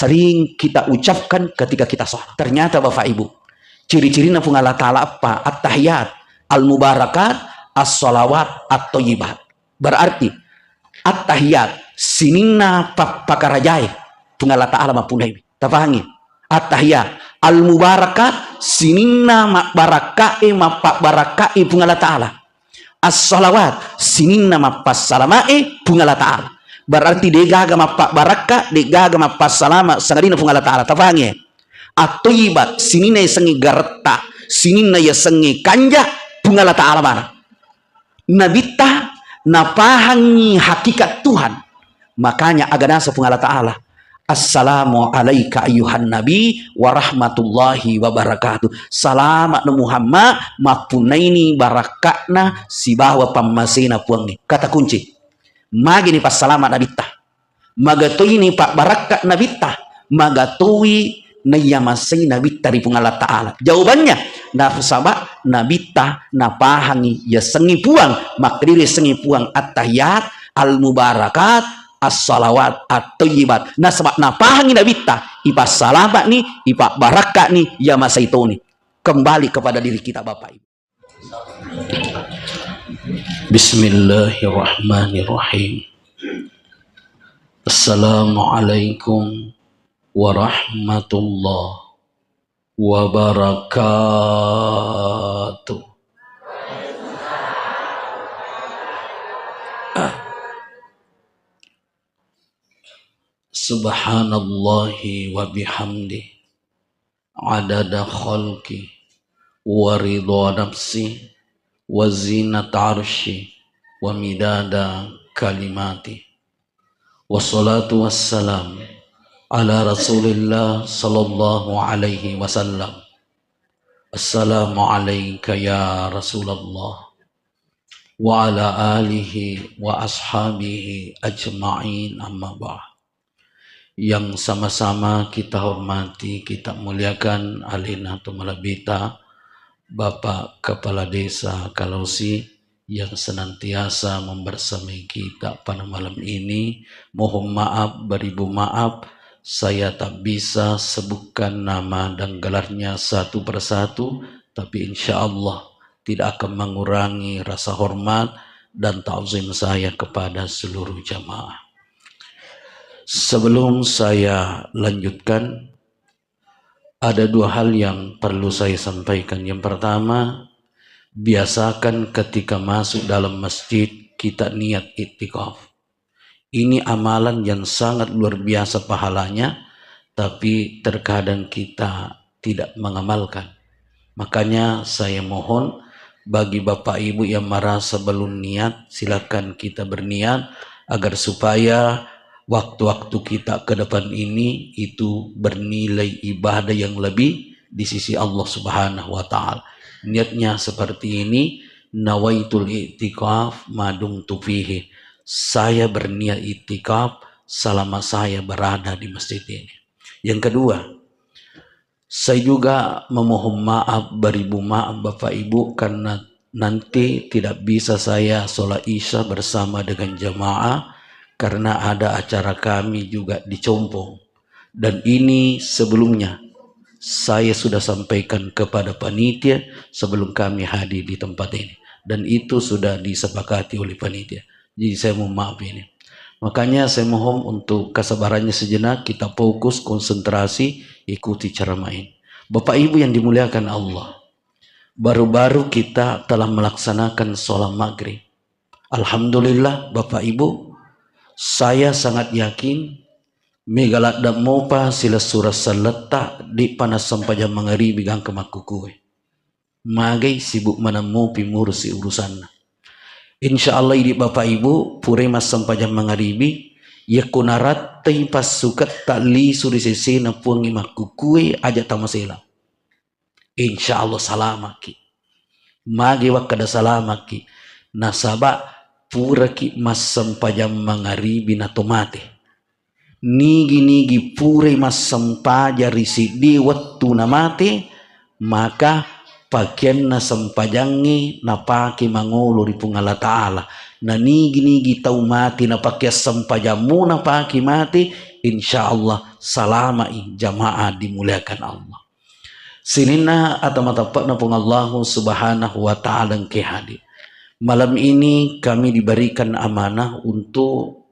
sering kita ucapkan ketika kita sholat. Ternyata Bapak Ibu, ciri-cirinya pun Allah Ta'ala apa? At-tahiyat, al-mubarakat, as-salawat, at-thayyibat. Berarti at-tahiyat sinina pakarajai pun Allah Ta'ala mapunai. Tapahangi? At-tahiyat al-mubarakat sinina mabarakai mapabarakai pun Allah Ta'ala. As-salawat sinina mapassalamae pun Allah Ta'ala. Berarti degaga mapak baraka, degaga mapas salama sangadina pun Allah Ta'ala. Tapahangi? At-thayyibat sinina sengi garta, sinina ya sengi kanja pun Allah Ta'ala mana. Nabita napahangi hakikat Tuhan. Makanya aganasa pun Allah Ta'ala. Assalamu alaika ayuhan nabi warahmatullahi wabarakatuh. Salamat Muhammad mapunaini barakatna si bahwa pamasina puangi. Kata kunci. Magi ni pas salamat nabita. Magatui ni pak barakat nabita. Magatui na yamasay nabita ri pun Allah Ta'ala. Jawabannya nafsaba nabita napahangi ya sengi puang makdiri sengi puang at-tahiyat al-mubarakat as-salawat at-thayyibat. Nah sebab napahangi nabita ipas salamat ni ipak barakat ni ya masa itu ni. Kembali kepada diri kita Bapak Ibu. Bismillahirrahmanirrahim. Assalamualaikum warahmatullahi wabarakatuh. Subhanallahi wa bihamdi adada khalqi wa ridha nafsi wa zinata arshi wa midada kalimati. Wassalatu wassalam ala Rasulillah sallallahu alaihi wasallam. Assalamu alayka ya Rasulullah wa ala alihi wa ashabihi ajma'in, amma ba'd. Yang sama-sama kita hormati, kita muliakan Alinatul Malabita, Bapak Kepala Desa Kalausi yang senantiasa membersamai kita pada malam ini. Mohon maaf, beribu maaf, saya tak bisa sebutkan nama dan gelarnya satu persatu, tapi insya Allah tidak akan mengurangi rasa hormat dan ta'zim saya kepada seluruh jamaah. Sebelum saya lanjutkan, ada dua hal yang perlu saya sampaikan. Yang pertama, biasakan ketika masuk dalam masjid kita niat iktikaf. Ini amalan yang sangat luar biasa pahalanya, tapi terkadang kita tidak mengamalkan. Makanya saya mohon bagi Bapak Ibu yang merasa belum niat, silakan kita berniat agar supaya waktu-waktu kita ke depan ini itu bernilai ibadah yang lebih di sisi Allah Subhanahu wa Ta'ala. Niatnya seperti ini, nawaitul i'tikaf madumtu fihi. Saya berniat i'tikaf selama saya berada di masjid ini. Yang kedua, saya juga memohon maaf, beribu maaf Bapak Ibu, karena nanti tidak bisa saya sholat isya bersama dengan jamaah karena ada acara kami juga di Compong. Dan ini sebelumnya saya sudah sampaikan kepada panitia sebelum kami hadir di tempat ini, dan itu sudah disepakati oleh panitia. Jadi saya mohon maaf ini. Makanya saya mohon untuk kesabarannya sejenak, kita fokus, konsentrasi, ikuti ceramah ini. Bapak Ibu yang dimuliakan Allah, baru-baru kita telah melaksanakan sholat maghrib. Alhamdulillah Bapak Ibu, saya sangat yakin megalat dan mopa sila surah salata di panas sampai jam mangaribi gang kemakukue. Magai sibuk menemupi murusi urusan. Insya Allah ini Bapak Ibu pure mas sampai jam mangaribi ya kunarat pas sukat tali suri sisi napungi makukue aja tamasela. Insya Allah salamaki. Magai wakada salamaki. Nasaba pura ki mas sampajam mangaribi na tomate. Nigi pure mas sampaja risi di waktu namate, maka pakaian na sampajangi na paki mangolo ri pungala ta'ala. Na nigi tau mati na pakai sampajamu na paki mati, insyaallah salamai jamaah dimuliakan Allah. Sinina atau matapakna pun Allah subhanahu wa ta'ala ke hadir. Malam ini kami diberikan amanah untuk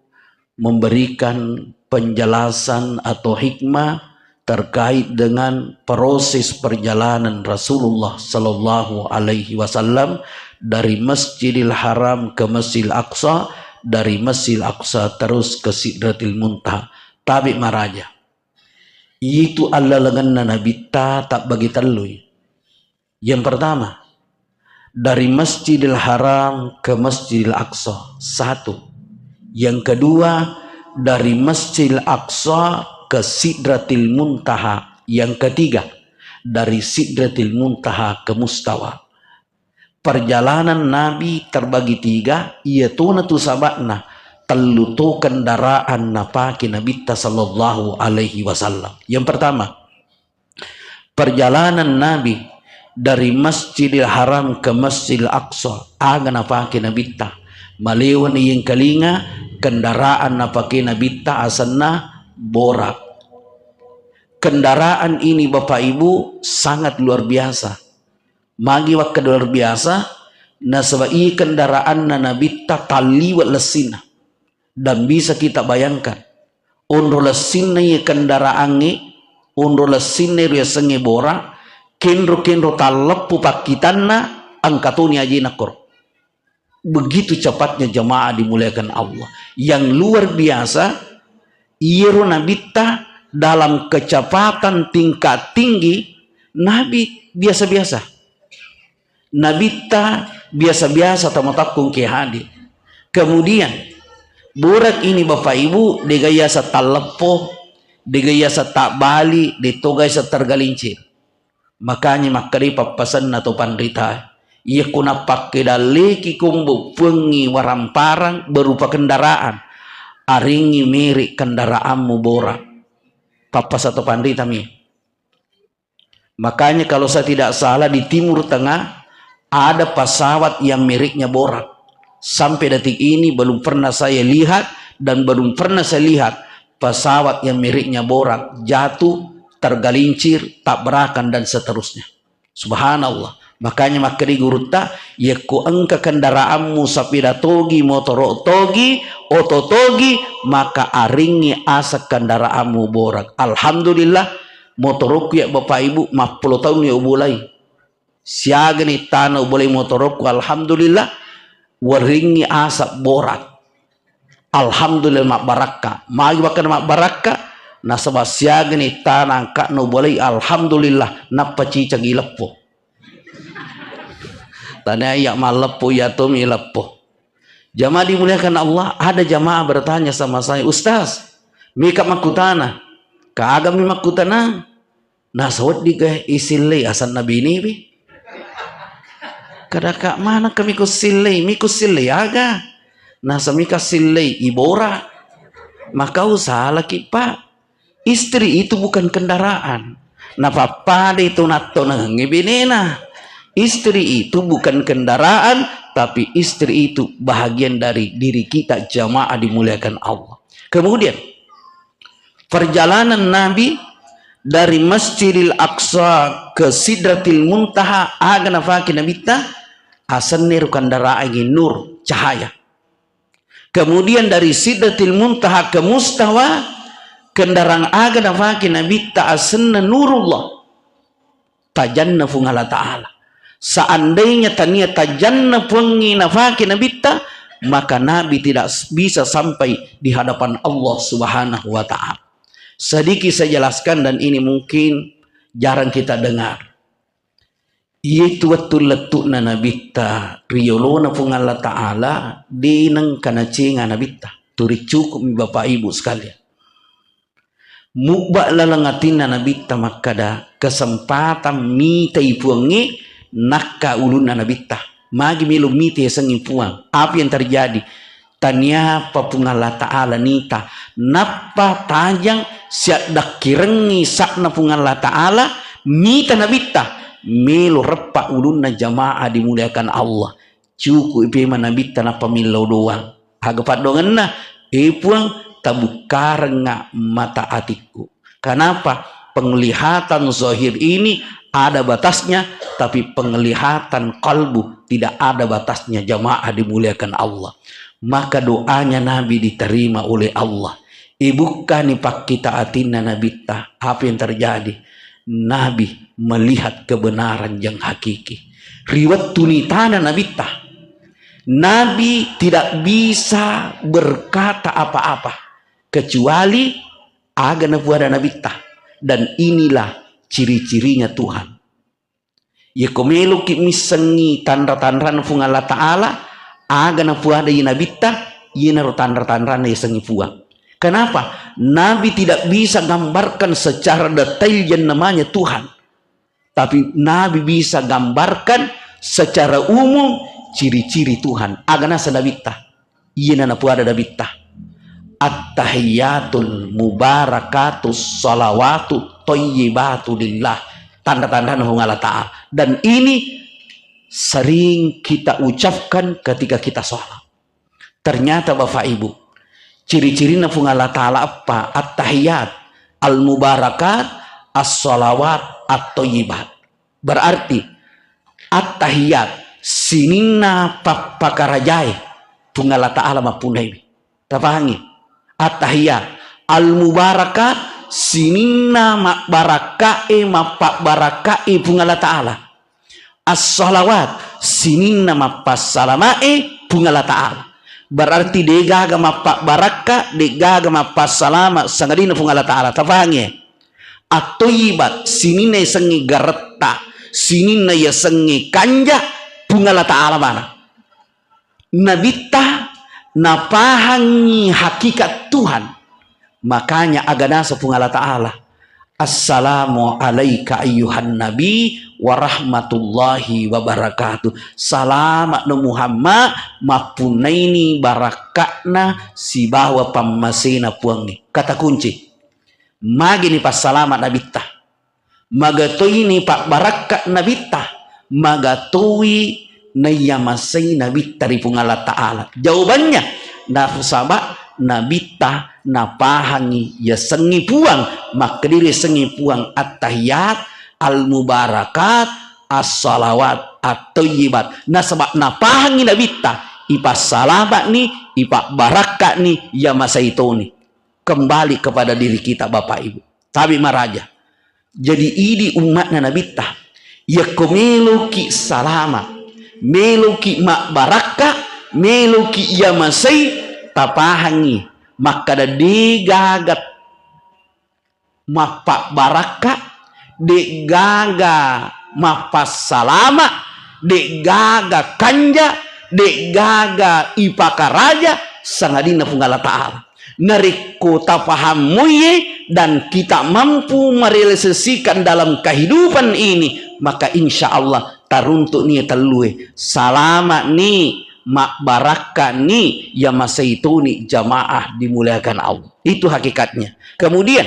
memberikan penjelasan atau hikmah terkait dengan proses perjalanan Rasulullah Sallallahu Alaihi Wasallam dari Masjidil Haram ke Masjidil Aqsa, dari Masjidil Aqsa terus ke Sidratil Muntaha. Tabi maraja. Itu Allah lengan Nabi tak bagi telui. Yang pertama, dari Masjidil Haram ke Masjidil Aqsa, satu. Yang kedua, dari Masjidil Aqsa ke Sidratil Muntaha. Yang ketiga, dari Sidratil Muntaha ke Mustawa. Perjalanan Nabi terbagi tiga, yaitu natu sabakna telu tu kendaraan napaki Nabi sallallahu alaihi wasallam. Yang pertama, perjalanan Nabi dari Masjidil Haram ke Masjidil Aqsa aga napaki Nabi malewan yang kalinga kendaraan napaki Nabi asanna borak. Kendaraan ini Bapak Ibu sangat luar biasa. Magi waktu luar biasa nasabai kendaraan Nabi taliwat lesina. Dan bisa kita bayangkan unro lesine kendaraannya unro lesine riasenge bora kenro taleppu pakitanna angkatuni aji nakor. Begitu cepatnya jemaah dimuliakan Allah. Yang luar biasa iero nabita dalam kecepatan tingkat tinggi. Nabi biasa-biasa, nabita biasa-biasa tamotakung ke hadir. Kemudian borak ini Bapak Ibu digaya sa talapo, digaya sa tak bali, ditugay sa tergalincir. Makanya makari papasan na to pandita. Iya kuna pakidaleki kumbu pengi waramparang berupa kendaraan. Aringi mirik kendaraanmu borak. Papas atau pandita mi. Makanya kalau saya tidak salah di Timur Tengah ada pesawat yang miriknya borak. Sampai detik ini belum pernah saya lihat dan belum pernah saya lihat pesawat yang miripnya borak jatuh, tergelincir, tabrakan dan seterusnya. Subhanallah. Makanya makri guruta ya ku engka kendaraanmu sapida togi, motor togi, oto togi, maka aringi asa kendaraanmu borak. Alhamdulillah motorku ya Bapak Ibu 40 tahun ya ubulai. Siaga ni tanah ubulai motorku alhamdulillah. Waringi asap borak. Alhamdulillah mak baraka. Magi bakan mak baraka. Nasabah siaga ni tanang kak no boleh. Alhamdulillah napa cicang ilepo. Tanya ya malepo ya tum ilepo. Jamaah dimuliakan Allah. Ada jamaah bertanya sama saya, Ustaz, mika makutana. Kaagam mi makutana. Nasawat di gaya isilai asan nabi ini bi. Kada kak mana kami kusilai, aga. Nasa mika silai ibora. Maka salah kipa. Istri itu bukan kendaraan. Napapada itu nato nang ngibinena. Istri itu bukan kendaraan, tapi istri itu bahagian dari diri kita jamaah dimuliakan Allah. Kemudian perjalanan Nabi dari Masjidil Aqsa ke Sidratil Muntaha aga nafaki nabita asanir kendaraan nur cahaya. Kemudian dari Sidratil Muntaha ke Mustawa kendaraan aga nafaki nabita asanna nurullah tajanna fungala ta'ala. Seandainya tania tajanna fungi nafaki nabita, maka Nabi tidak bisa sampai di hadapan Allah Subhanahu wa ta'ala. Sedikit saya jelaskan dan ini mungkin jarang kita dengar. Itu waktu letukna nabita riolona pun Allah Ta'ala dinang kanacinga nabita. Turi cukup Bapak Ibu sekalian. Mubak lalangatina nabita makada kesempatan mita ipuangi nakka uluna nabita. Magi milu mita sang ipuang. Apa yang terjadi? Tanya papung Allah Ta'ala nita. Napa tajang siak dakirengi sakna pung Allah Ta'ala mita nabita. Melo repak ulunna jamaah dimuliakan Allah. Cukup ipi manabita napa milau doang. Hagapat dongan na ipuang tabukarenga mata hatiku. Kenapa? Penglihatan zahir ini ada batasnya, tapi penglihatan kalbu tidak ada batasnya. Jamaah dimuliakan Allah. Maka doanya Nabi diterima oleh Allah. Bukan pak kita atina Nabi tah. Apa yang terjadi? Nabi melihat kebenaran yang hakiki. Riwayat tunitana Nabi tah. Nabi tidak bisa berkata apa-apa kecuali agana puada Nabi tah. Dan inilah ciri-cirinya Tuhan. Ya komelo ki misengi tanda-tanda funga Allah Ta'ala agana puada ya Nabi tah, ya tanda-tanda ya sengi puang. Kenapa? Nabi tidak bisa gambarkan secara detail yang namanya Tuhan. Tapi Nabi bisa gambarkan secara umum ciri-ciri Tuhan. Agana sadabita. Iya nana puada dabita. At-tahiyatul mubarakatus salawatu thayyibatu lillah. Tanda-tanda nahung Allah Ta'ala. Dan ini sering kita ucapkan ketika kita sholat. Ternyata Bapak Ibu, ciri-ciri nafung Allah Ta'ala apa? At-tahiyat, al-mubarakat, as-salawat, at-thayyibat. Berarti at-tahiyat sinina pakarajai pung Allah Ta'ala mapunai. Tapahangi? At-tahiyat, al-mubarakat sinina makbarakae mapakbarakae pung Allah Ta'ala. As-salawat sinina mapassalamae pung Allah Ta'ala. Berarti degaga mapak baraka, degaga mapas salama sangadina pung Allah Ta'ala. Tafahangi? At-thayyibat sinina sengi garetta, sinina ya sengi kanja pung Allah Ta'ala mana? Nabita napahangi hakikat Tuhan. Makanya agana pung Allah Ta'ala. Assalamu alaika ayyuhan nabi wa rahmatullahi wa barakatuh. Salamat na Muhammad mapunaini barakatna si bawa pamasina puang ni. Kata kunci. Magi ni pas salamat nabita. Magatoi ni pak barakat nabita. Magatoi na yamasay nabita ri pung Allah Ta'ala. Jawabannya nafusaba nabita napahangi ya sengi puang makdiri sengi puang at-tahiyat al-mubarakat as-salawat at-thayyibat. Nah sebab napahangi nabita ipa salabat ni ipa barakat ni ya masa itu ni kembali kepada diri kita Bapak Ibu. Tapi maraja jadi idi umatnya nabita ya komeluki salama meluki mak baraka meluki ya masai tapahangi maka ada digagat mapak baraka digaga mapas salama digaga kanja digaga ipakaraja sangadina pung Allah Ta'ala nariku tapahamuye dan kita mampu merealisasikan dalam kehidupan ini maka insya Allah taruntuk ni telue salama ni mak baraka ni ya masa itu ni jamaah dimuliakan Allah. Itu hakikatnya. Kemudian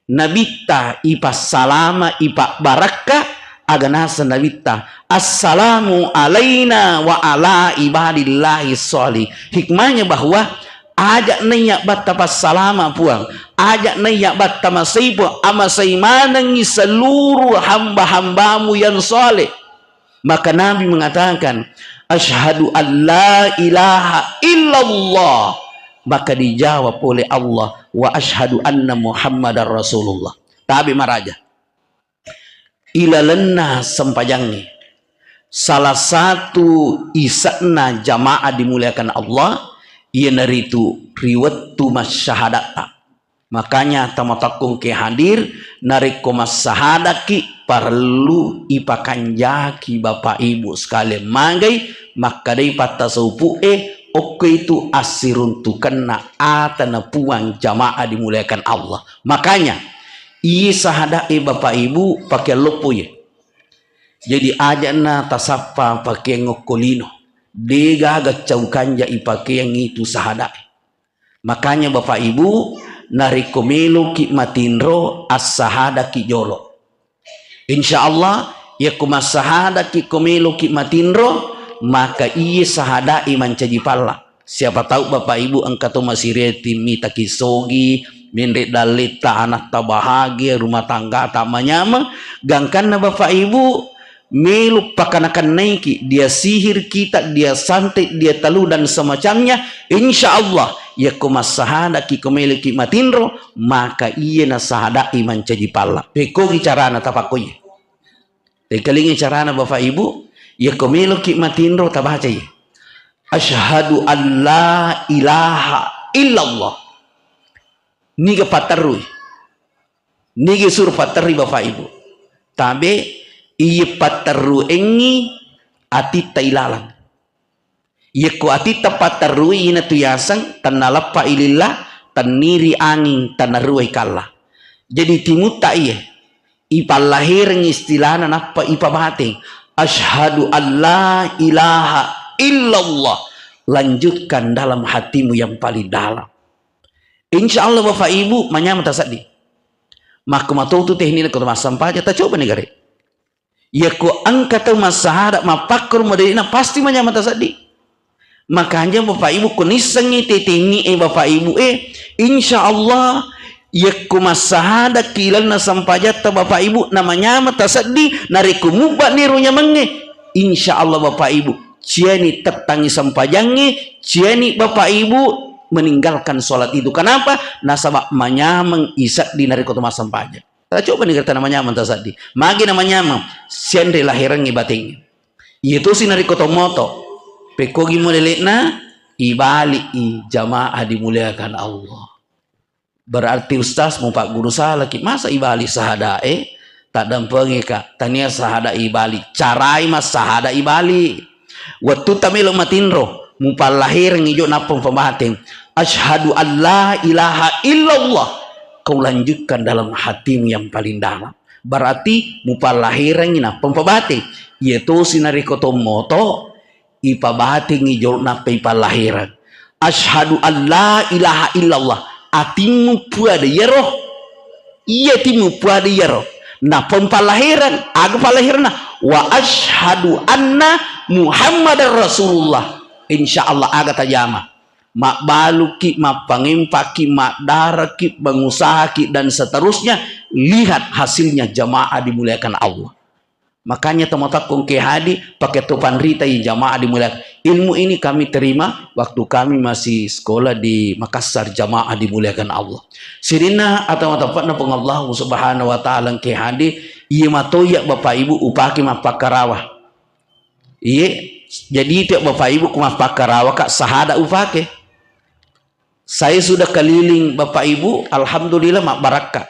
nabita ipa salama ipa baraka aganasa nabita assalamu alaina wa ala ibadillahi sholih. Hikmahnya bahwa ajak nayak batta pas salama puang ajak nayak batta masai puang amasai manangi seluruh hamba-hambamu yang soleh. Maka Nabi mengatakan asyhadu an la ilaha illallah. Maka dijawab oleh Allah wa asyhadu anna Muhammadar Rasulullah. Tapi maraja ilalenna sempajangi salah satu isakna jamaah dimuliakan Allah ia naritu riwatu masyahadata. Makanya tamatakung ke hadir nariko masyahadaki perlu ipakanjaki Bapak Ibu sekalian magai maka dari patah saupu oke itu asirun tukena atana puang jamaah dimuliakan Allah. Makanya i sahadai Bapak Ibu pakai lopo ya. Jadi aja na tasapa pakai ngokolino. Dega gacau kanja ipake yang itu sahadai. Makanya Bapak Ibu narikomelo ki matinro as-sahada ki jolo. Insyaallah ya kumasahada ki komelo ki matinro maka iya sahada iman caji palla. Siapa tahu Bapak Ibu engkau tu masih reti mita kisogi, mindek dalita anak tak bahagia, rumah tangga tak menyama, gangkan na Bapak Ibu melu pakanakan naiki, dia sihir kita, dia santet, dia talu dan semacamnya, insya Allah ya kumas sahada ki kumiliki matindro, maka iya na sahada iman caji pala. Pekogi carana tapakoy. Tekalingi carana Bapak Ibu, ya kumiliki matindro tabaca ya. Asyhadu an la ilaha illallah. Niga patarui. Niga sur patari Bapak Ibu. Tabe iya pataru engi atita ilalang. Iya ko atita pataru ina tuyasang tanalapa ilillah taniri angin tanaruai kalla. Jadi timuta iya ipalahir istilahna napa ipabating asyhadu alla ilaha illallah. Lanjutkan dalam hatimu yang paling dalam. Insya Allah Bapak Ibu manyam tasadi. Maka matau tu teknik ko masampaja ta coba negara. Ya ko angkat masahada mapakkur modalina pasti manyam tasadi. Makanya Bapak Ibu kunisangi tetengi Bapak Ibu insya Allah ya ko masahada kilal na sampajata Bapak Ibu namanya tasadi nariku mubak nirunya menge. Insya Allah Bapak Ibu ciani tertangi sampajangi, ciani Bapak Ibu meninggalkan sholat itu. Kenapa? Nasabak manyamang isak di narikoto masampaja. Kita coba nih kata namanya mantasadi. Magi namanya siandre lahiran ngibating. Itu si narikoto moto. Pekogi modelena ibali jamaah dimuliakan Allah. Berarti ustaz mau Pak Guru salah masa ibali sahada tak dampengi kak. Tania sahada ibali. Carai mas sahada ibali. Waktu tamilo matinro mupal lahir ngijo napong pembahating asyhadu an la ilaha illallah. Kau lanjutkan dalam hatimu yang paling dalam. Berarti mupal lahir ngina pembahating yaitu sinarikoto moto ipabahating ngijo napa ipal lahiran asyhadu an la ilaha illallah. Atimu puada yeroh iya timu puada yeroh na pempalahiran aga palahirna wa asyhadu anna Muhammadar Rasulullah. Insyaallah aga tajama mak baluki mak pangimpaki mak daraki bangusahaki dan seterusnya. Lihat hasilnya jamaah dimuliakan Allah. Makanya teman-teman ke hadi pakai topan rita jamaah dimuliakan. Ilmu ini kami terima waktu kami masih sekolah di Makassar, jamaah dimuliakan Allah. Sirina atau teman-teman Allah subhanahu wa ta'ala ke hadi iya matoya Bapak Ibu upaki mapakarawah. Iya, jadi itu Bapak Ibu kumapakarawa kak sahada upake. Saya sudah keliling Bapak Ibu, alhamdulillah mak barakah.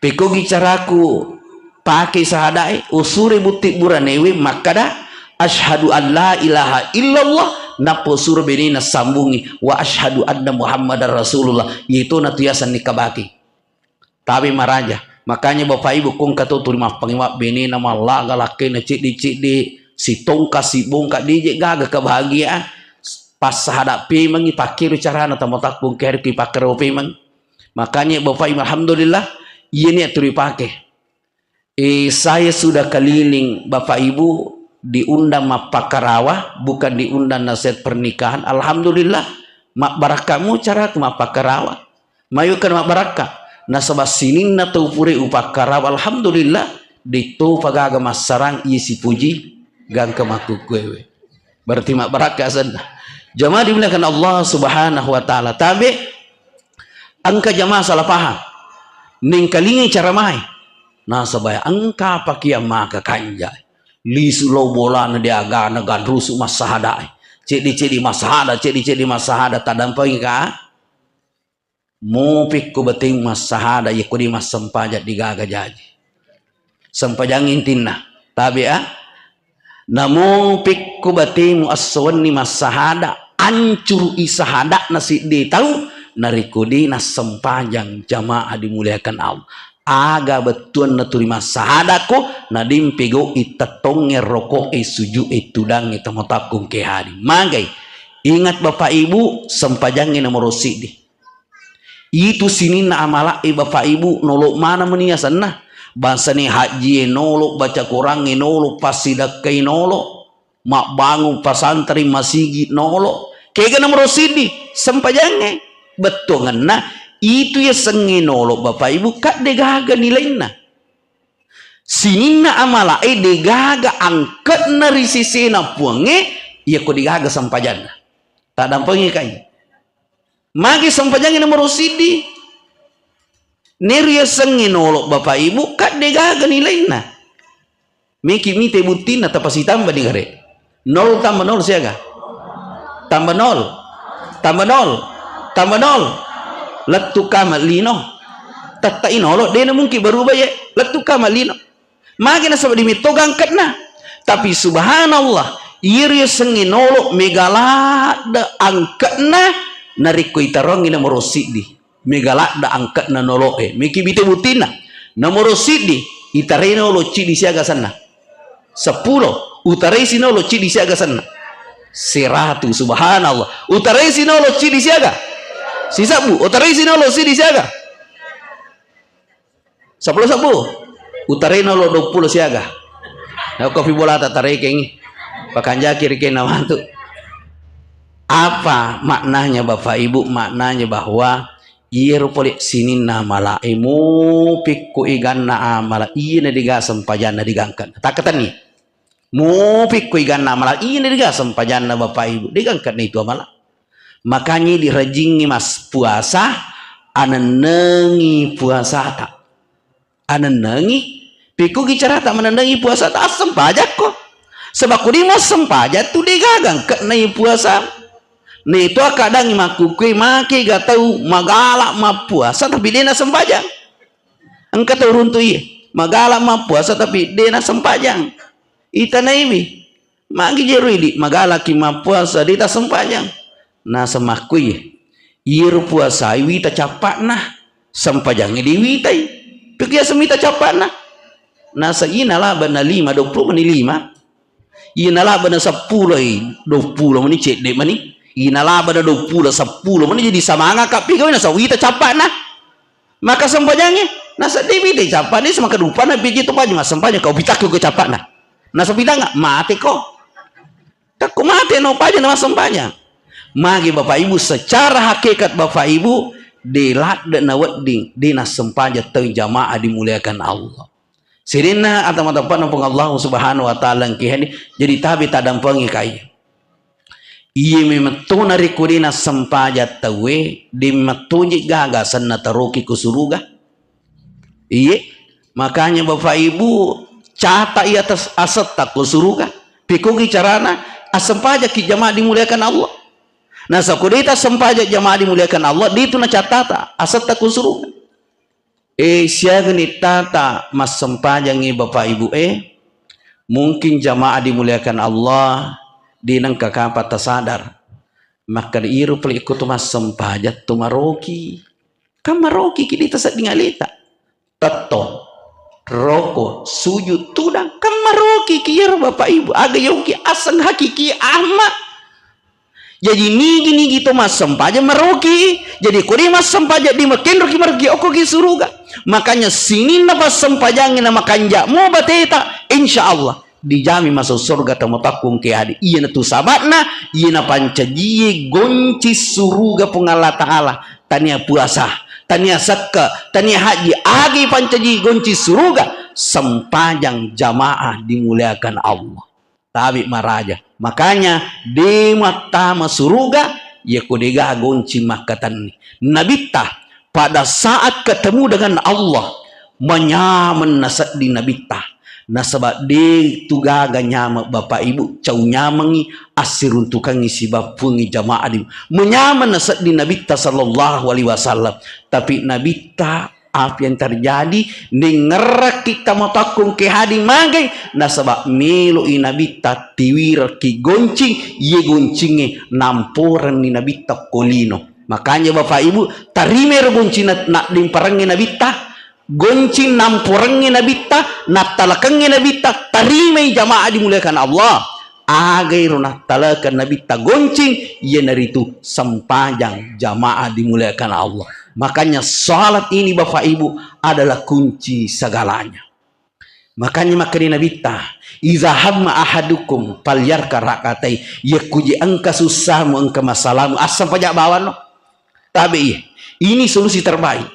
Pekogi caraku pakai sahadai usure butik buranewi makada asyhadu an la ilaha illallah napo sur benina sambungi wa asyhadu anna Muhammadar Rasulullah yaitu natuyasan nikabaki. Tapi maraja. Makanya Bapak Ibu kung katutur mah pangiwa benina malah galake na cik di si tongka si bongka DJ gaga kebahagiaan pas hadapi mengi pakiru carana tamotak bongker ki pakero pemang. Makanya Bapak Ibu alhamdulillah ini aturi pakai. Saya sudah keliling Bapak Ibu diundang mapakarawa bukan diundang nasihat pernikahan. Alhamdulillah mak barakamu cara ke mapakarawa mayukan mak barakah nasabah sinin na tupuri upakarawa. Alhamdulillah ditu pagaga masarang isi puji gang kemaku kwewe berarti mak barakah sana jamaah dimuliakan Allah subhanahu wa ta'ala. Tapi angka jamaah salah paham ning kalingi cara mai nasabaya angka pakia maka kanjai lisu lo bola na diaga na gandrusu masahada cedi masahada cedi masahada tadampai ka mo pikku beting masahada ya kudi mas sampaja digaga jaji sampajangin tinna tabi namun pikku beting aswani masahada ancur isahada nasi di tahu narikudi nas sampajang jamaah dimuliakan Allah. Aga betuan na turima sahadaku nadim pego itatonge rokok suju tudang itamotakung ke hari magai. Ingat Bapak Ibu sampajangin nomor sidi itu sini na amala Bapak Ibu nolok mana meniasan nah bangsa ni haji nolok baca Quran nolok pasidak kay nolok mak bangun pasantri masigi nolok Kaya nomor sidi sempajangnya betul ngena itu ya senginolo Bapak Ibu kak degaga nilainya sinina amala degaga angkat nari sisina puange ya ko degaga sempajana tak dampangi kaya magi sempajangnya nomor sidi neria senginolo Bapak Ibu kak degaga nilainya miki mite butina tapasi tambah di gare 0 tambah 0 siaga tambah 0 tambah 0 tambah 0 letu kamalino tata inolo dena mungkin berubah ya letu kamalino magina sabab dimitogang ketna tapi subhanallah iri senginolo megalada angkatna nariko itarongi na morosidi megalada angkatna noloe miki bite butina na morosidi itareno lo cidi siaga sana 10 utarai sino lo cidi siaga sana 100 subhanallah utarai sino lo cidi siaga sisa bu utarai sino lo cidi siaga 10 sabu utarai no lo 20 siaga na kopi bola tatarai kengi pakanja kiri kena mantu apa maknanya Bapak Ibu maknanya bahwa iya rupoli sinin na mala emu pikku igan na amala iya na digasam pajana digangkat takatan nih mu pikku igan na amala iya na digasam pajana Bapak Ibu digangkat nih itu amala makanya dirajingi mas puasa anenengi puasa tak anenengi pikku gicara tak menenengi puasa tak asam pajak kok sebab kudi mas sempajak tu digagang ke nih puasa nih itu kadang makukui maki gak tahu magalak ma puasa tapi dia na sempajang engkau tahu runtuh iya magalak ma puasa tapi dia na sempajang itana ini maki jeruidi magalak ki ma puasa dia tak sempajang na semakui iru puasa wita capak nah sempajangnya di witai pikir semita capak nah nasa ina lah bana 5 20 menit 5 ina lah bana 10 20 menit cek dek mani ina lah bana 20 10 menit jadi samanga kapi kau nasa wita capak nah maka sempajangnya nasa di witai capak ni semakin lupa na biji tu pajang sempajang kau bitak kau capak nah nasa pita nggak mati kok tak kau mati no pajang nama sempajang magi Bapak Ibu secara hakikat Bapak Ibu dilat dan nawading dina sempaja terjamaah dimuliakan Allah sirina atau matapan nampung Allah subhanahu wa ta'ala kihani jadi tabi tadampangi kaya iya memetuna rikurina sempaja tawe dimetunjik gagasan na taruki kusuruga iya makanya Bapak Ibu cata iya atas asat tak kusuruga pikugi carana asempaja ki jamaah dimuliakan Allah nah sakudita sempajak jamaah dimuliakan Allah di itu na catata asat tak kusuruga siaga ni tata mas sempajangi Bapak Ibu mungkin jamaah dimuliakan Allah di nang kakapa tasadar maka diiru peli ikut mas sempajat tu maroki kamaroki kini tasad dingalita tato roko sujud tudang kamaroki kira Bapak Ibu aga yogi asang hakiki ahmad jadi nigi itu mas sempaja merugi jadi kuri mas sempaja di makin rugi mergi oko ki suruga makanya sini napa sempajangin nama kanja mau bateta insyaallah dijami masuk surga tamu takung ke adi iya na tu sabatna iya na pancaji gonci suruga pengala ta'ala tania puasa tania sakka tania haji agi pancaji gonci suruga sempajang jamaah dimuliakan Allah tabi maraja makanya di mata masuruga ya kudega gonci makatan nabita pada saat ketemu dengan Allah menyaman nasad di nabita nasabak di tugaga nyama Bapak Ibu cau nyamangi asirun tukangi si bapungi jamaah di menyaman nasad di nabita sallallahu alaihi wasallam tapi nabita apa yang terjadi dengerak kita matakung ke hadi magai nasabak melu inabita tiwir ki goncing ye goncinge namporan ni nabita kolino makanya Bapak Ibu tarimer goncing nak dimparang nabita goncing namporan nabita nak talakang nabita tarimai jamaah dimuliakan Allah agai runah talakan nabita goncing ye naritu sempajang jamaah dimuliakan Allah. Makanya salat ini Bapak Ibu adalah kunci segalanya. Makanya Nabi ta iza hamma ahadukum falyarka rakatai yakuji angka susahmu angka masalahmu asam pajak bawan no. Tapi ini solusi terbaik.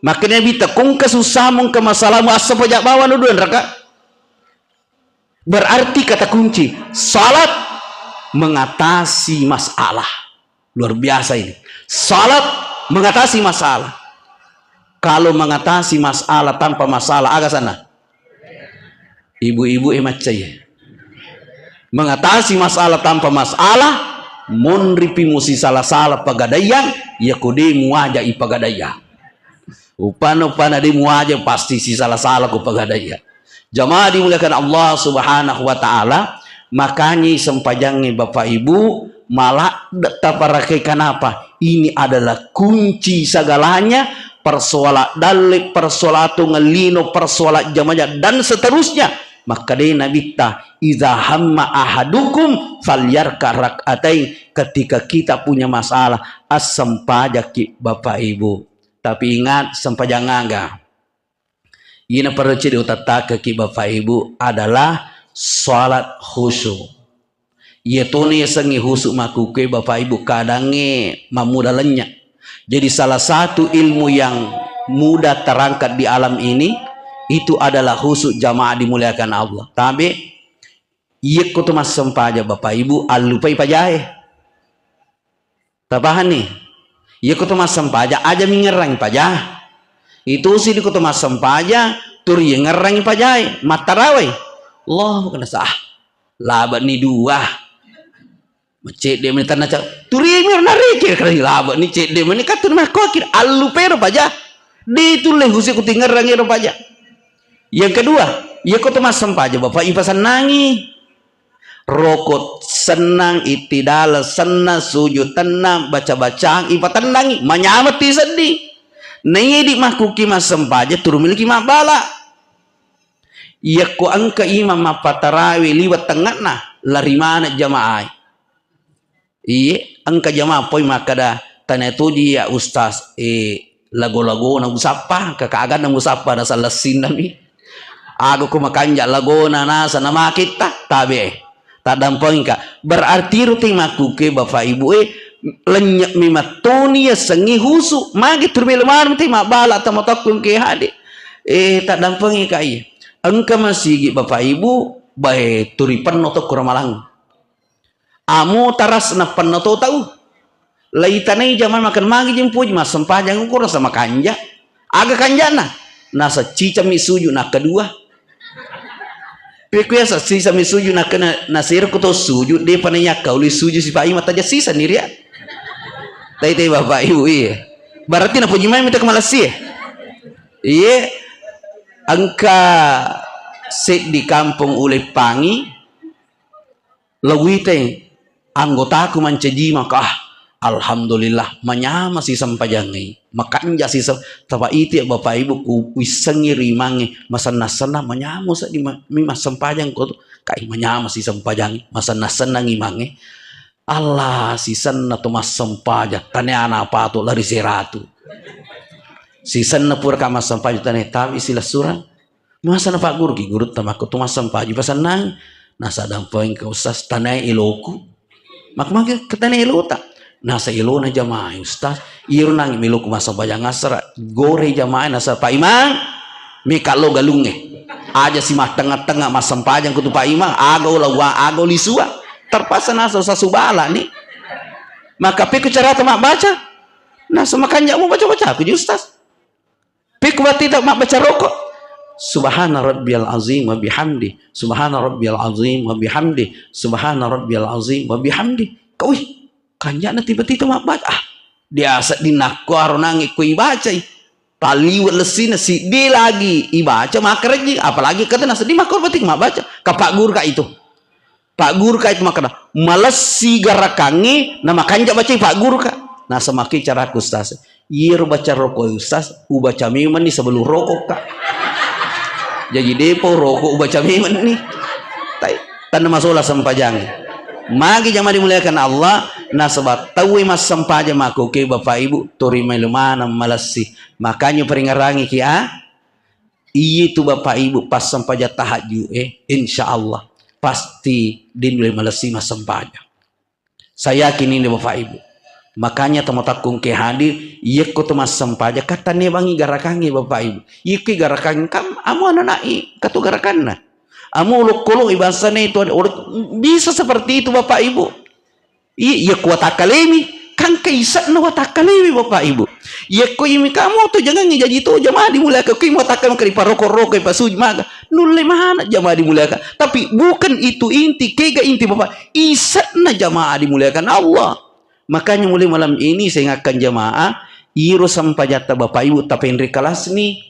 Makanya Nabi ta kung kesusahmu angka masalahmu asam pajak bawan no dua rakaat. Berarti kata kunci salat mengatasi masalah. Luar biasa ini. Salat mengatasi masalah. Kalau mengatasi masalah tanpa masalah agak sana. Ibu-ibu emacaya. Mengatasi masalah tanpa masalah, monripi musi salah-salah pagadayang, ya kode muaja ipagadaya. Upana di muaja pasti si salah-salah ku pagadaya. Jamaah dimuliakan Allah Subhanahu wa taala, makanya sempajangnya Bapak Ibu malah taparakai kenapa? Ini adalah kunci segalanya. Persoalan dalil, persolatu ngelino, persoalat jamaah dan seterusnya. Maka dia Nabi ta iza hamma ahadukum falyarka rak'atain. Ketika kita punya masalah asam pajaki Bapak Ibu. Tapi ingat sempajang aga. Ini perlu ciri utata ke Bapak Ibu adalah salat khusyuk. Yaitu nih sengi khusyuk makuke Bapak Ibu kadange mamuda lenyak. Jadi salah satu ilmu yang mudah terangkat di alam ini itu adalah khusyuk jamaah dimuliakan Allah. Tapi iya kutu mas sempaja Bapak Ibu alupai pajahe. Tabahan nih. Iya kutu mas sempaja aja mengerang pajah. Itu sih di kutu mas sempaja tur yang ngerang pajahe matarawai. Allah kena sah. Labat nih dua. Cek dia menit tanah cak turi mir nari kira laba ni cek dia menit katur mah kokir alu pero paja di itu leh husi kutinggal rangi ro paja. Yang kedua ya kau temas sempaja Bapak Ibu senangi rokot senang itidal senang sujud tenang baca-baca ipa tenangi manyamati sedih nengi di mahkuki mas sempaja turu miliki mak bala ya ko angka imam mapatarawi liwat tengah nah lari mana jamaah. Iya, angka jamaah poi makada tanya tu dia ustaz lago-lago nang usapa kakagan nang usapa na sa lasin nami. Aku ko makanja lago na nasa nama kita tabi tadampong ka. Berarti ruting makuke Bapak Ibu lenyak mimatoni sengi husu magi turbelman ti mabala tamotakum ke hadi. Tadampong ka iya. Angka masigi Bapak Ibu bae turipan noto kuramalang. Amu taras na panoto tahu laitanai zaman makan magi jempuj mas sempajang ukur sama kanja aga kanjana nasa cica misuju na kedua pekuya sa cica misuju na kena nasir kuto suju de pananya kauli suju si pai mata jasi sendiri ya tai Bapak Ibu iya berarti na puji mai minta kemalasi iya angka set di kampung oleh pangi lawite anggotaku mancaji maka alhamdulillah manyama si sampajangi makanja si tapa iti Bapak Ibu ku wisengi rimangi masana-sana manyamu sa di mas sampajang ko kai manyama si sampajangi masana-sana ngimangi Allah si sanna to mas sampaja tane ana apa to lari seratu si sanna pur ka mas sampaja tane tawi sila surang masana Pak Guru ki guru tamaku to mas sampaja pasanang nasa dampeng ka ustaz tanai iloku mak ketane ilota nasa ilona jamaah ustaz irunang milu ku masa bayang asra gore jamaah nasa Pak Imang mika lo galunge aja si mah tengah-tengah mas sempajang kutu Pak Imang ago lawa ago lisua terpaksa nasa usah subala nih maka piku cara mak baca nasa makanya mau baca-baca aku ustaz piku tidak mak baca rokok Subhana rabbiyal azim wa bihamdi Subhana rabbiyal azim wa bihamdi Subhana rabbiyal azim wa bihamdi kau kanjana tiba-tiba mak baca biasa dinakwar nangi ku ibaca taliwat lesina si di lagi ibaca makregi apalagi kata nasa di makor batik mak baca ka Pak Guru ka itu Pak Guru ka itu makana malas si garakangi nama kanja baca Pak Guru ka nah semaki cara ustaz ir baca rokok ustaz baca miman ni sebelum rokok ka jadi depo rokok baca miman nih tanda masalah sempajang magi jamaah dimuliakan Allah nasabat tahu mas sempaja maku ke Bapak Ibu turi melumana malasi makanya peringarangi kia itu Bapak Ibu pas sampaja tahajud insya Allah pasti dinulai malasi mas sampaja. Saya yakin ini Bapak Ibu. Makanya teman-teman ke hadir, iya ko temas sampaja kata ne bangi garakangi Bapak Ibu. Iya ki garakangi kam amu anak katu garakanna. Amu uluk-uluk ibasane itu bisa seperti itu Bapak Ibu. Iya kuat akalemi kan kaisa na watakalemi Bapak Ibu. Iya ko imi kamu tuh jangan ngejaji tuh jamaah dimuliakan. Ki mau takkan kali paroko-roko pasuj maga. Nulle mana jamaah dimuliakan. Tapi bukan itu inti, kega inti Bapak. Isa na jamaah dimuliakan Allah. Makanya mulai malam ini saya ingatkan jamaah, iro sampajata Bapak Ibu tapi Henry kelas nih.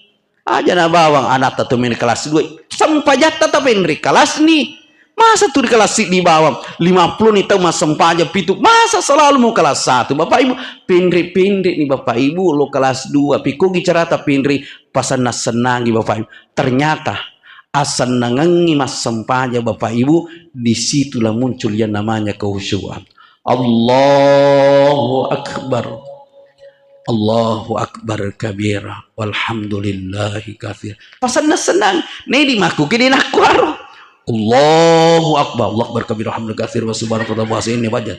Aja na bawang anak tatu main kelas 2. Sampajata tapi Henry kelas nih. Masa tuh di kelas di bawang 50 nih tahu mas sampaja pitu. Masa selalu mau kelas 1 Bapak Ibu. Pindri nih Bapak Ibu lo kelas 2. Piku gicarata pindri pasan senangi Bapak Ibu. Ternyata asan nangangi mas sampaja Bapak Ibu, disitulah muncul yang namanya kehusyuan. Allahu Akbar. Allahu Akbar kabira walhamdulillahi katsir. Pasan senang. Nih dimaku kini nak kuaro. Allahu Akbar. Allahu Akbar kabira alhamdulillahi katsir wa subhanallahi wa ini wajan.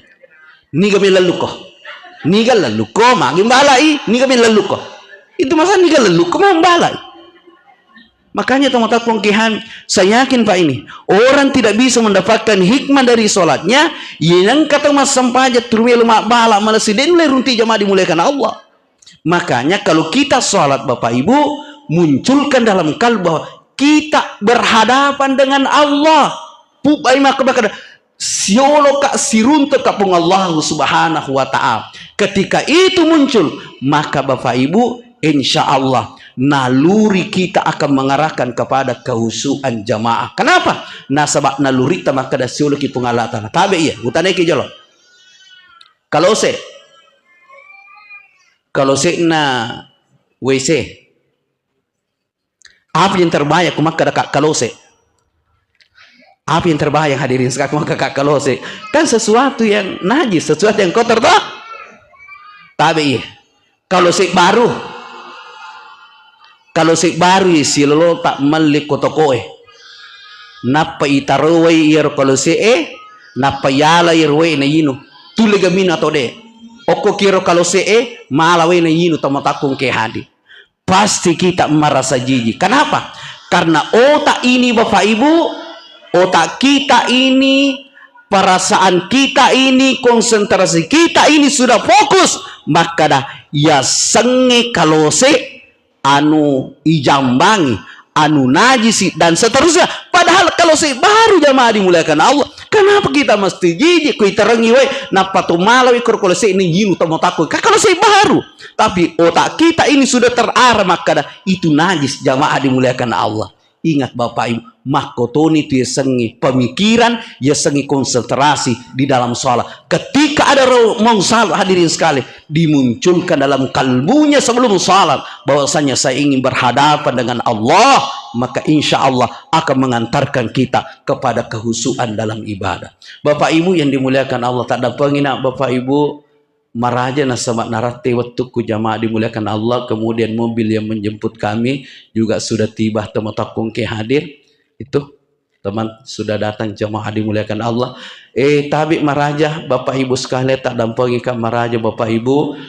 Ni kami lalu ko. Ni lalu ko magi balai. Ni kami lalu ko. Itu masa ni lalu ko balai. Makanya teman-teman pengkihan, saya yakin Pak ini orang tidak bisa mendapatkan hikmah dari sholatnya yang kata mas sampaja turmi lemak bala malasidin mulai runti jamaah dimuliakan Allah. Makanya kalau kita sholat Bapak Ibu, munculkan dalam kalbu bahwa kita berhadapan dengan Allah. Pupai maka bakal siolo kak siruntuk kapung Allah subhanahu wa ta'ala. Ketika itu muncul, maka Bapak Ibu insya Allah naluri kita akan mengarahkan kepada kehusuan jamaah. Kenapa? Nasabak naluri ta maka da siolo ki pungalatan. Tabe iya, utane ki jolo. Kalau se na WC. Apa yang terbayang kumak kada kak kalose? Apa yang terbayang hadirin sekalian kumak kak kalose? Kan sesuatu yang najis, sesuatu yang kotor toh? Tabe iya. Kalau se baru si lolo tak malik kotokoe napa itarowe ir kalau si napa yala irwe na yinu tuliga mina to de oko kiro kalau si malawe na yinu tamatakung ke hadi pasti kita merasa jijik. Kenapa? Karena otak ini Bapak Ibu, otak kita ini, perasaan kita ini, konsentrasi kita ini sudah fokus, maka dah ya senge kalau si anu ijambangi, anu najisi dan seterusnya. Padahal kalau saya baru jamaah dimuliakan Allah, kenapa kita mesti jijik kita rengi we napa tu malawi kalau saya ini yinu tomo takut kalau saya baru, tapi otak kita ini sudah terarah maka itu najis jamaah dimuliakan Allah. Ingat Bapak Ibu, mahkotoni itu ya sengi pemikiran, ya sengi konsentrasi di dalam sholat. Ketika ada mau salat hadirin sekali, dimunculkan dalam kalbunya sebelum sholat bahwasanya saya ingin berhadapan dengan Allah, maka insya Allah akan mengantarkan kita kepada kehusuan dalam ibadah. Bapak Ibu yang dimuliakan Allah, tak ada penginak Bapak Ibu maraja nasamat narate waktu ku jamaah dimuliakan Allah. Kemudian mobil yang menjemput kami juga sudah tiba, teman-teman ke hadir itu teman sudah datang jamaah dimuliakan Allah. Tapi maraja Bapak Ibu sekalian tak dampangi kan maraja Bapak Ibu,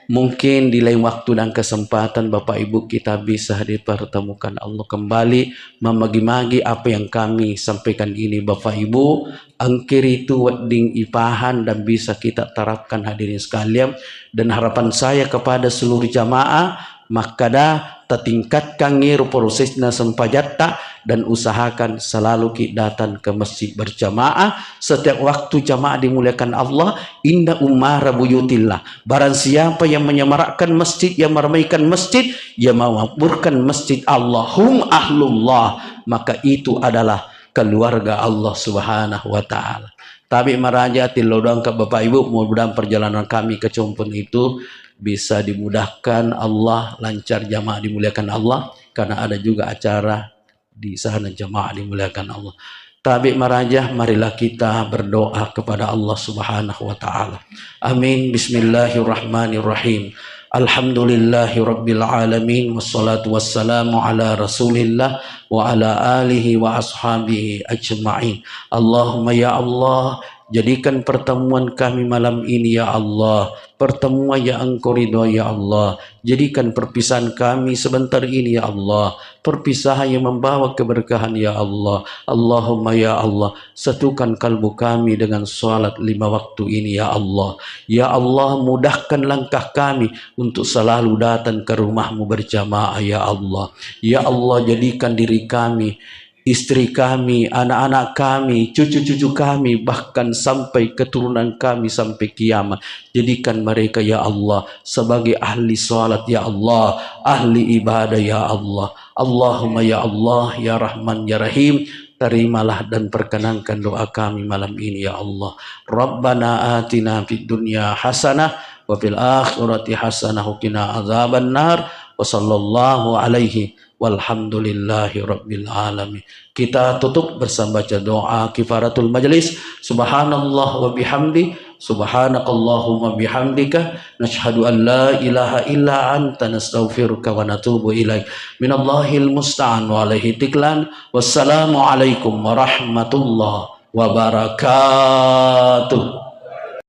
mungkin di lain waktu dan kesempatan Bapak Ibu kita bisa dipertemukan Allah kembali memagi-magi apa yang kami sampaikan ini Bapak Ibu. Angkir itu wedding ipahan dan bisa kita terapkan hadirin sekalian. Dan harapan saya kepada seluruh jamaah, maka dah tertingkatkan prosesnya sempajatta dan usahakan selalu kita datang ke masjid berjamaah setiap waktu jamaah dimuliakan Allah. Inna umara buyutillah, barang siapa yang menyemarakkan masjid, yang meramaikan masjid, yang memakmurkan masjid Allahum ahlullah, maka itu adalah keluarga Allah subhanahu wa ta'ala. Tapi meraja tilodong ke Bapak Ibu, mudah-mudahan perjalanan kami ke Cumpun itu bisa dimudahkan Allah, lancar jamaah dimuliakan Allah, karena ada juga acara di sana jamaah dimuliakan Allah. Tapi meraja, marilah kita berdoa kepada Allah subhanahu wa ta'ala. Amin. Bismillahirrahmanirrahim. Alhamdulillahi Rabbil Alamin. Wassalatu wassalamu ala Rasulillah wa ala alihi wa ashabihi ajma'in. Allahumma ya Allah, jadikan pertemuan kami malam ini ya Allah pertemuan yang Engkau ridho ya Allah. Jadikan perpisahan kami sebentar ini ya Allah perpisahan yang membawa keberkahan ya Allah. Allahumma ya Allah, satukan kalbu kami dengan salat 5 waktu ini ya Allah. Ya Allah, mudahkan langkah kami untuk selalu datang ke rumah-Mu berjamaah ya Allah. Ya Allah, jadikan diri kami, istri kami, anak-anak kami, cucu-cucu kami, bahkan sampai keturunan kami sampai kiamat. Jadikan mereka ya Allah sebagai ahli salat ya Allah, ahli ibadah ya Allah. Allahumma ya Allah, ya Rahman, ya Rahim, terimalah dan perkenankan doa kami malam ini ya Allah. Rabbana atina fid dunya hasanah wa fil akhirati hasanah wa qina azaban nar. Wa sallallahu alaihi walhamdulillahi rabbil alamin. Kita tutup bersama baca doa kifaratul majlis. Subhanallah wa bihamdi, subhanakallahumma bihamdika, nashhadu an la ilaha illa anta, nastaghfiruka wa natubu ilaik. Minallahil musta'an wa alaihi tiklan. Wassalamu alaikum warahmatullahi wabarakatuh.